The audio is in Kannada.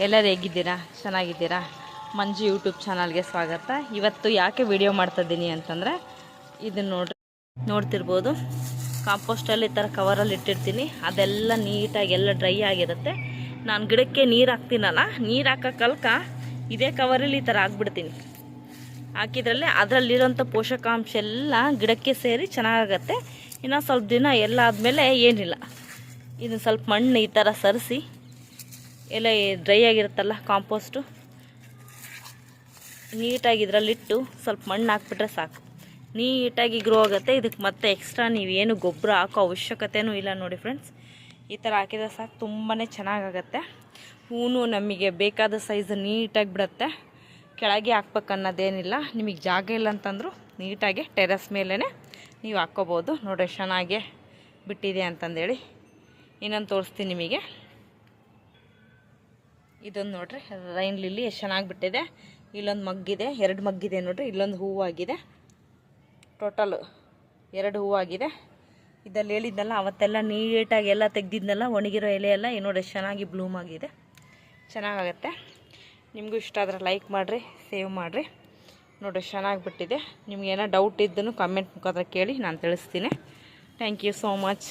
ಎಲ್ಲರೂ ಹೇಗಿದ್ದೀರಾ? ಚೆನ್ನಾಗಿದ್ದೀರಾ? ಮಂಜು ಯೂಟ್ಯೂಬ್ ಚಾನಲ್ಗೆ ಸ್ವಾಗತ. ಇವತ್ತು ಯಾಕೆ ವಿಡಿಯೋ ಮಾಡ್ತಾಯಿದ್ದೀನಿ ಅಂತಂದರೆ, ಇದನ್ನು ನೋಡ್ತಿರ್ಬೋದು, ಕಾಂಪೋಸ್ಟಲ್ಲಿ ಈ ಥರ ಕವರಲ್ಲಿ ಇಟ್ಟಿರ್ತೀನಿ. ಅದೆಲ್ಲ ನೀಟಾಗಿ ಎಲ್ಲ ಡ್ರೈ ಆಗಿರುತ್ತೆ. ನಾನು ಗಿಡಕ್ಕೆ ನೀರು ಹಾಕ್ತೀನಲ್ಲ, ನೀರು ಹಾಕೋಕ್ಕಲ್ಕ ಇದೇ ಕವರಲ್ಲಿ ಈ ಥರ ಹಾಕ್ಬಿಡ್ತೀನಿ. ಹಾಕಿದ್ರಲ್ಲಿ ಅದರಲ್ಲಿರೋಂಥ ಪೋಷಕಾಂಶ ಎಲ್ಲ ಗಿಡಕ್ಕೆ ಸೇರಿ ಚೆನ್ನಾಗತ್ತೆ. ಇನ್ನು ಸ್ವಲ್ಪ ದಿನ ಎಲ್ಲ ಆದಮೇಲೆ ಏನಿಲ್ಲ, ಇದನ್ನು ಸ್ವಲ್ಪ ಮಣ್ಣು ಈ ಥರ ಸರಿಸಿ, ಎಲ್ಲ ಡ್ರೈ ಆಗಿರುತ್ತಲ್ಲ ಕಾಂಪೋಸ್ಟು, ನೀಟಾಗಿ ಇದರಲ್ಲಿಟ್ಟು ಸ್ವಲ್ಪ ಮಣ್ಣು ಹಾಕ್ಬಿಟ್ರೆ ಸಾಕು, ನೀಟಾಗಿ ಗ್ರೋ ಆಗುತ್ತೆ. ಇದಕ್ಕೆ ಮತ್ತೆ ಎಕ್ಸ್ಟ್ರಾ ನೀವೇನು ಗೊಬ್ಬರ ಹಾಕೋ ಅವಶ್ಯಕತೆಯೂ ಇಲ್ಲ. ನೋಡಿ ಫ್ರೆಂಡ್ಸ್, ಈ ಥರ ಹಾಕಿದ್ರೆ ಸಾಕು, ತುಂಬಾ ಚೆನ್ನಾಗಾಗತ್ತೆ. ಹೂವು ನಮಗೆ ಬೇಕಾದ ಸೈಜ್ ನೀಟಾಗಿ ಬಿಡುತ್ತೆ. ಕೆಳಗೆ ಹಾಕ್ಬೇಕನ್ನೋದೇನಿಲ್ಲ. ನಿಮಗೆ ಜಾಗ ಇಲ್ಲ ಅಂತಂದರೂ ನೀಟಾಗಿ ಟೆರೆಸ್ ಮೇಲೇ ನೀವು ಹಾಕ್ಕೋಬೋದು. ನೋಡಿ ಚೆನ್ನಾಗೇ ಬಿಟ್ಟಿದೆ ಅಂತಂದೇಳಿ. ಇನ್ನೊಂದು ತೋರಿಸ್ತೀನಿ ನಿಮಗೆ. ಇದೊಂದು ನೋಡ್ರಿ, ರೈನ್ ಲಿಲ್ಲಿ ಎಷ್ಟು ಚೆನ್ನಾಗಿ ಬಿಟ್ಟಿದೆ. ಇಲ್ಲೊಂದು ಮಗ್ಗಿದೆ, 2 ಮಗ್ಗಿದೆ ನೋಡ್ರಿ. ಇಲ್ಲೊಂದು ಹೂವಾಗಿದೆ, ಟೋಟಲ್ 2 ಹೂವಾಗಿದೆ. ಇದಲ್ಲಿ ಹೇಳಿದ್ನಲ್ಲ ಅವತ್ತೆಲ್ಲ ನೀಟಾಗಿ ಎಲ್ಲ ತೆಗ್ದಿದ್ನಲ್ಲ, ಒಣಗಿರೋ ಎಲೆ ಎಲ್ಲ ನೋಡಿ ಎಷ್ಟು ಚೆನ್ನಾಗಿ ಬ್ಲೂಮ್ ಆಗಿದೆ. ಚೆನ್ನಾಗಾಗತ್ತೆ. ನಿಮಗೂ ಇಷ್ಟ ಆದರೆ ಲೈಕ್ ಮಾಡಿರಿ, ಸೇವ್ ಮಾಡಿರಿ. ನೋಡಿ ಚೆನ್ನಾಗಿ ಬಿಟ್ಟಿದೆ. ನಿಮ್ಗೇನೋ ಡೌಟ್ ಇದ್ದನ್ನು ಕಮೆಂಟ್ ಮುಖಾಂತರ ಕೇಳಿ, ನಾನು ತಿಳಿಸ್ತೀನಿ. Thank you so much.